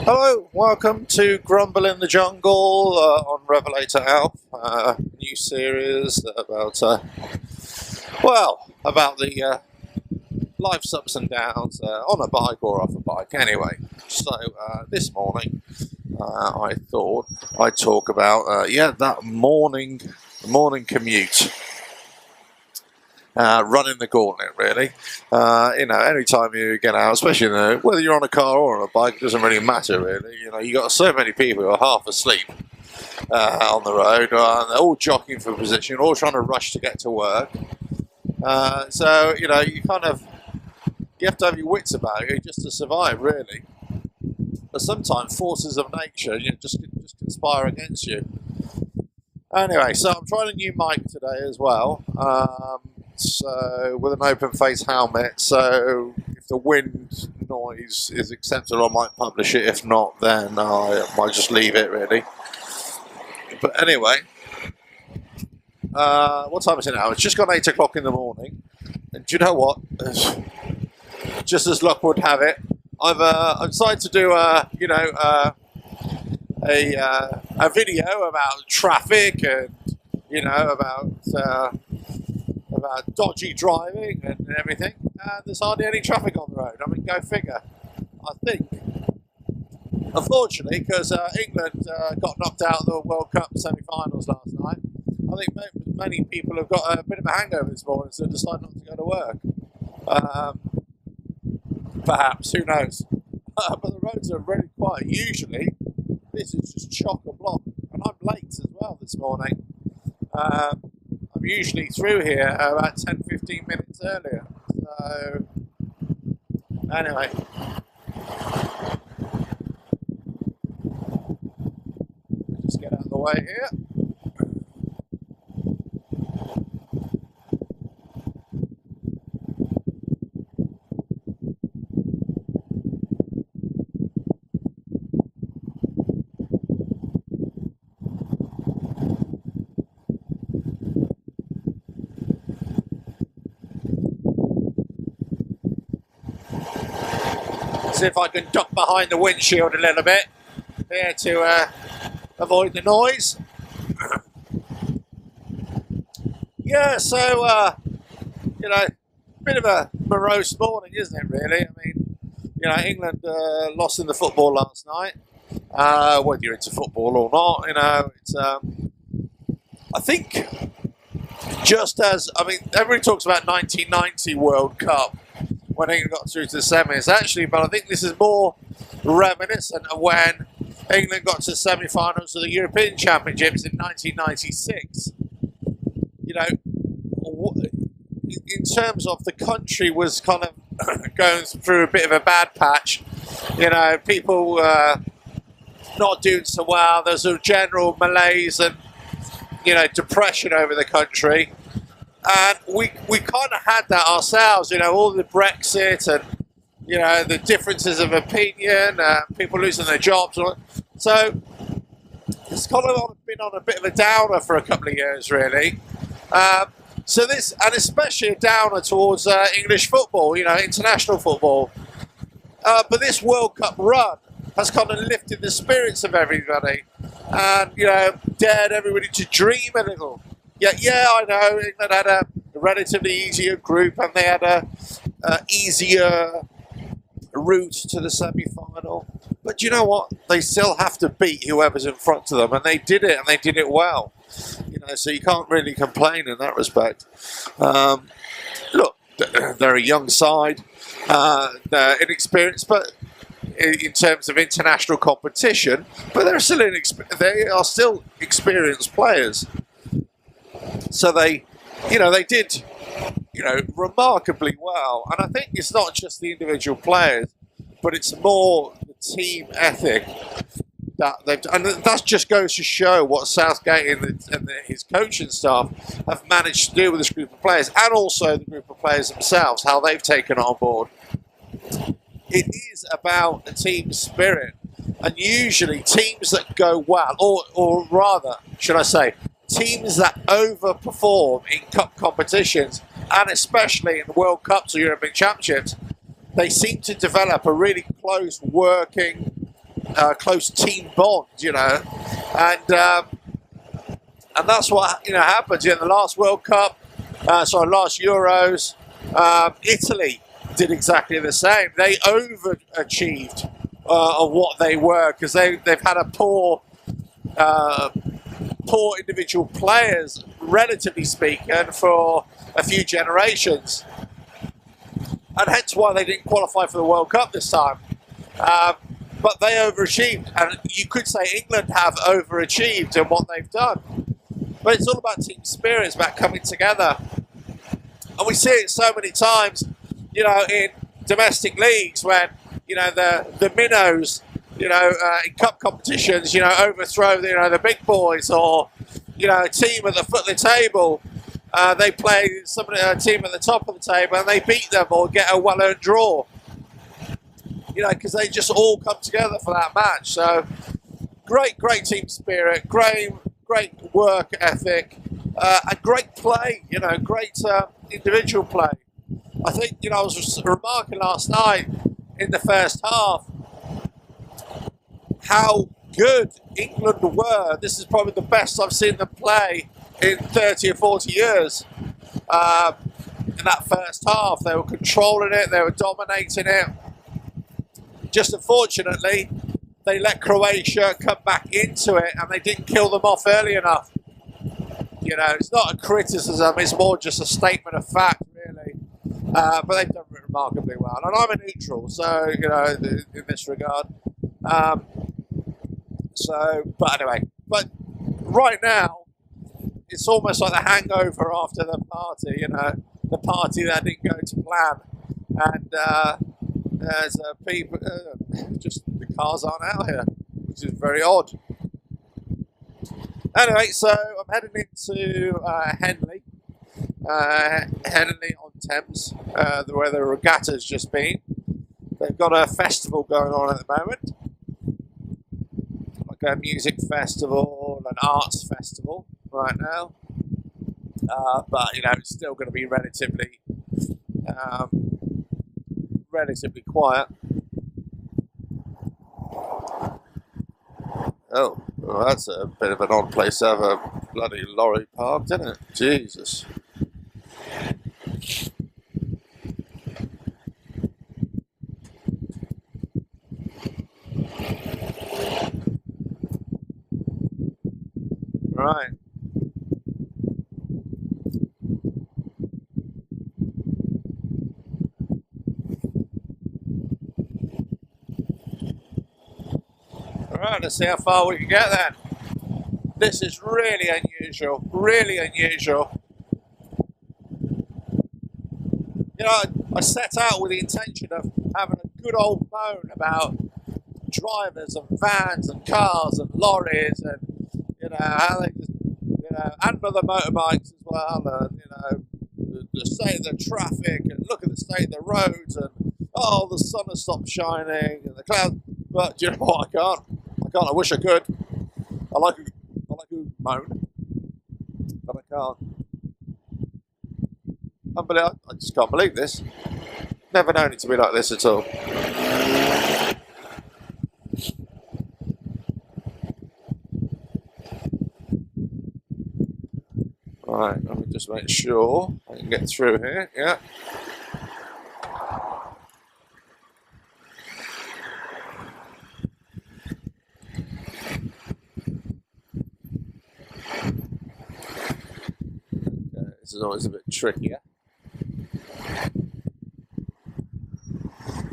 Hello, welcome to Grumble in the Jungle on Revelator Alf, new series about the life's ups and downs on a bike or off a bike. Anyway, so this morning I thought I'd talk about that morning commute. Running the gauntlet, really. Any time you get out, especially whether you're on a car or on a bike, it doesn't really matter, really. You got so many people who are half asleep on the road, and they're all jockeying for position, all trying to rush to get to work. So you have to have your wits about you just to survive, really. But sometimes forces of nature just conspire against you. Anyway, so I'm trying a new mic today as well. So with an open face helmet, so if the wind noise is acceptable, I might publish it. If not, then I might just leave it, really. But anyway, what time is it now? It's just gone 8 o'clock in the morning, and do you know what? Just as luck would have it, I've decided to do a video about traffic and about dodgy driving and everything, and there's hardly any traffic on the road. I mean, go figure. I think, unfortunately, because England got knocked out of the World Cup semi-finals last night, I think many people have got a bit of a hangover this morning, so decide not to go to work. Perhaps, who knows? But the roads are really quiet. Usually, this is just chock a block, and I'm late as well this morning. I'm usually through here about 10-15 minutes earlier. So, anyway. Just get out of the way here. See if I can duck behind the windshield a little bit here to avoid the noise. Yeah, so bit of a morose morning, isn't it? Really. I mean, England lost in the football last night. Whether you're into football or not, it's. I think everybody talks about 1990 World Cup, when England got through to the semis, actually, but I think this is more reminiscent of when England got to the semi-finals of the European Championships in 1996. In terms of the country was kind of going through a bit of a bad patch. People not doing so well. There's a general malaise and depression over the country. And we kind of had that ourselves, all the Brexit and, the differences of opinion, people losing their jobs. So it's kind of been on a bit of a downer for a couple of years, really. So this, and especially a downer towards English football, international football. But this World Cup run has kind of lifted the spirits of everybody and, dared everybody to dream a little. Yeah, I know England had a relatively easier group and they had a easier route to the semi-final. But you know what? They still have to beat whoever's in front of them, and they did it, and they did it well. So you can't really complain in that respect. Look, they're a young side, they're inexperienced, but in terms of international competition, but they are still experienced players. So they did, remarkably well. And I think it's not just the individual players, but it's more the team ethic that they've done. And that just goes to show what Southgate and his coaching staff have managed to do with this group of players, and also the group of players themselves, how they've taken it on board. It is about a team spirit. And usually teams that go well, or rather, should I say, teams that overperform in cup competitions, and especially in World Cups or European Championships, they seem to develop a really close working close team bond, and that's what happens. In the last World Cup, last Euros, Italy did exactly the same. They overachieved on what they were because they've had a poor individual players, relatively speaking, for a few generations, and hence why they didn't qualify for the World Cup this time. But they overachieved, and you could say England have overachieved in what they've done. But it's all about team spirit, it's about coming together. And we see it so many times, in domestic leagues when, the minnows, in cup competitions, overthrow, the big boys, or, a team at the foot of the table. They play a team at the top of the table and they beat them or get a well-earned draw. Because they just all come together for that match. So great team spirit, great work ethic, and great play. Great individual play. I think I was remarking last night in the first half how good England were. This is probably the best I've seen them play in 30 or 40 years. In that first half, they were controlling it, they were dominating it. Just unfortunately, they let Croatia come back into it and they didn't kill them off early enough. It's not a criticism, it's more just a statement of fact, really. But they've done remarkably well. And I'm a neutral, so, in this regard. But anyway, right now, it's almost like the hangover after the party, the party that didn't go to plan. And there's people, just the cars aren't out here, which is very odd. Anyway, so I'm heading into Henley on Thames, where the regatta's just been. They've got a festival going on at the moment, like a music festival, an arts festival right now. But it's still going to be relatively quiet. Oh, well, that's a bit of an odd place to have a bloody lorry parked, isn't it? Jesus. Right. Alright, let's see how far we can get then. This is really unusual, really unusual. I set out with the intention of having a good old moan about drivers and vans and cars and lorries and, how they just, and other motorbikes as well, and, the state of the traffic and look at the state of the roads and, the sun has stopped shining and the clouds, but do you know what, I can't, I wish I could. I like a moan, but I can't. I just can't believe this. Never known it to be like this at all. Right, let me just make sure I can get through here. Yeah. This is always a bit trickier.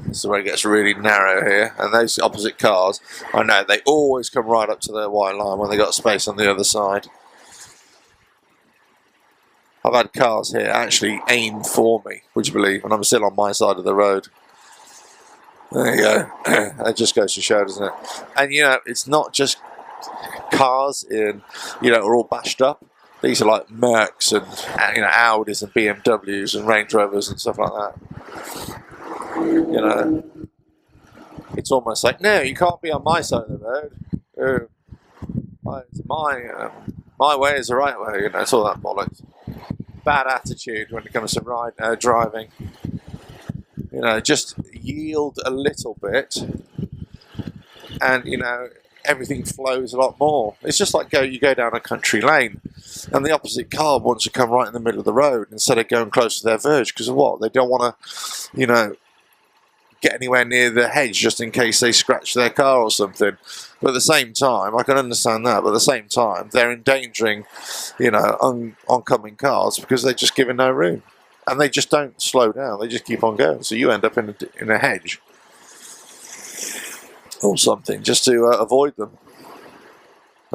This is where it gets really narrow here, and those opposite cars, I know they always come right up to their white line when they got space on the other side. I've had cars here actually aim for me, would you believe, and I'm still on my side of the road. There you go. That just goes to show, doesn't it? And it's not just cars are all bashed up. These are like Mercs and Audis and BMWs and Range Rovers and stuff like that. It's almost like, no, you can't be on my side of the road. It's my way is the right way. It's all that bollocks. Bad attitude when it comes to driving. Just yield a little bit and everything flows a lot more. It's just like you go down a country lane, and the opposite car wants to come right in the middle of the road instead of going close to their verge, because of what? They don't want to, get anywhere near the hedge just in case they scratch their car or something. But at the same time, I can understand that, but at the same time, they're endangering, oncoming cars because they're just giving no room. And they just don't slow down, they just keep on going. So you end up in a hedge or something just to avoid them.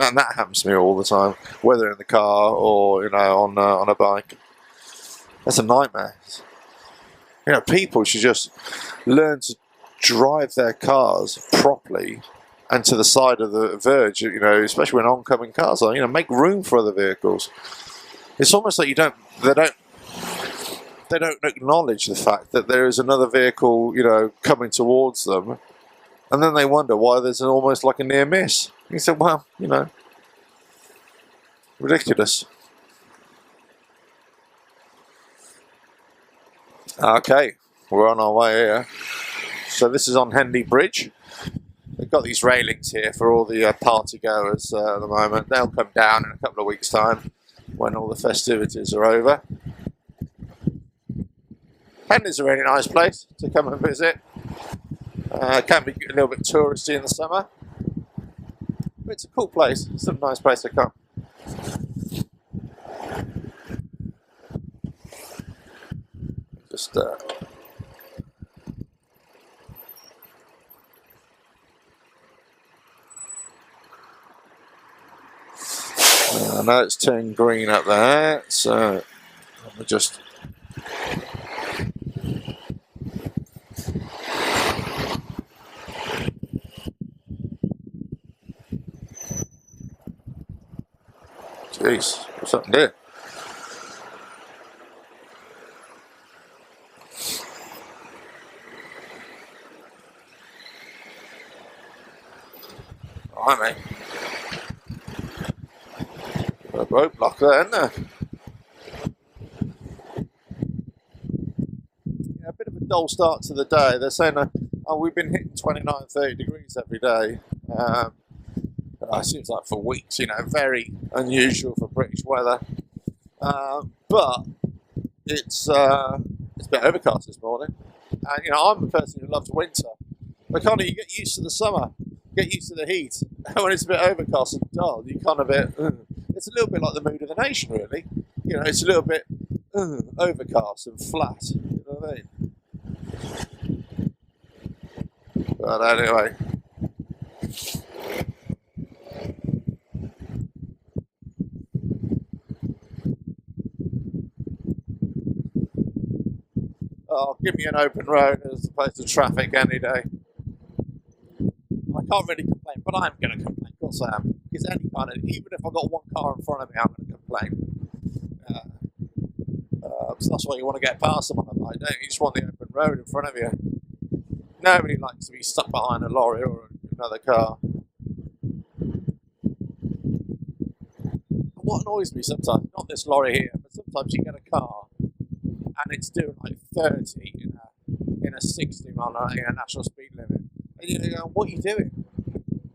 And that happens to me all the time, whether in the car or, on a bike. That's a nightmare. People should just learn to drive their cars properly and to the side of the verge, especially when oncoming cars are, make room for other vehicles. It's almost like they don't acknowledge the fact that there is another vehicle, coming towards them, and then they wonder why there's almost like a near miss. You said, well, ridiculous. Okay, we're on our way here. So this is on Henley Bridge. They've got these railings here for all the party goers at the moment. They'll come down in a couple of weeks' time when all the festivities are over. Henley's a really nice place to come and visit. Can be a little bit touristy in the summer, but it's a cool place. It's a nice place to come. Just I know it's turned green up there, so we'll just jeez, what's happened there? Alright, mate. A roadblock there, isn't there? Yeah, a bit of a dull start to the day. They're saying, we've been hitting 29, 30 degrees every day. It seems like for weeks, very unusual for British weather. But it's a bit overcast this morning. And, I'm a person who loves winter. But kind of, you get used to the summer, get used to the heat. When it's a bit overcast and dull, you kind of it's a little bit like the mood of the nation, really. It's a little bit overcast and flat. You know what I mean? But anyway. Oh, give me an open road as opposed to traffic any day. I can't really complain, but I'm going to complain. Of course I am. Because even if I've got one car in front of me, I'm going to complain. So that's why you want to get past them on a bike, don't you? You just want the open road in front of you. Nobody likes to be stuck behind a lorry or another car. What annoys me sometimes, not this lorry here, but sometimes you get a car and it's doing like 30 in a 60 mile in a national speed limit. And you go, what are you doing?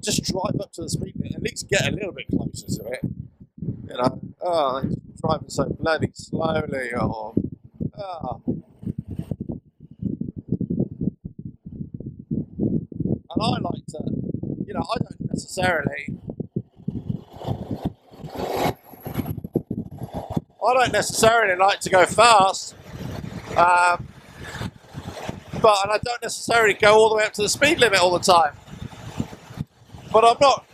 Just drive up to the speed limit, at least get a little bit closer to it. Oh, he's driving so bloody slowly, or And I like to, I don't necessarily like to go fast, and I don't necessarily go all the way up to the speed limit all the time. But I'm not,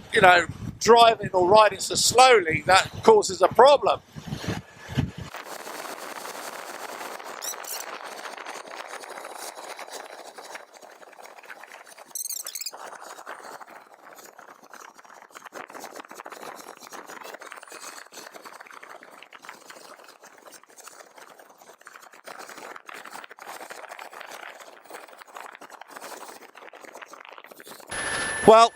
driving or riding so slowly that causes a problem. Well,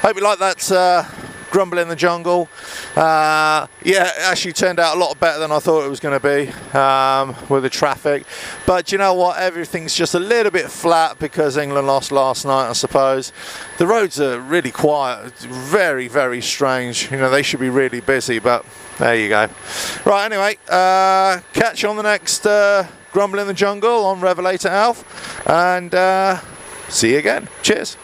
hope you like that Grumble in the Jungle. Yeah, it actually turned out a lot better than I thought it was going to be with the traffic. But you know what? Everything's just a little bit flat because England lost last night, I suppose. The roads are really quiet. It's very, very strange. You know, they should be really busy, but there you go. Right, anyway, catch you on the next Grumble in the Jungle on Revelator Alf, and see you again. Cheers.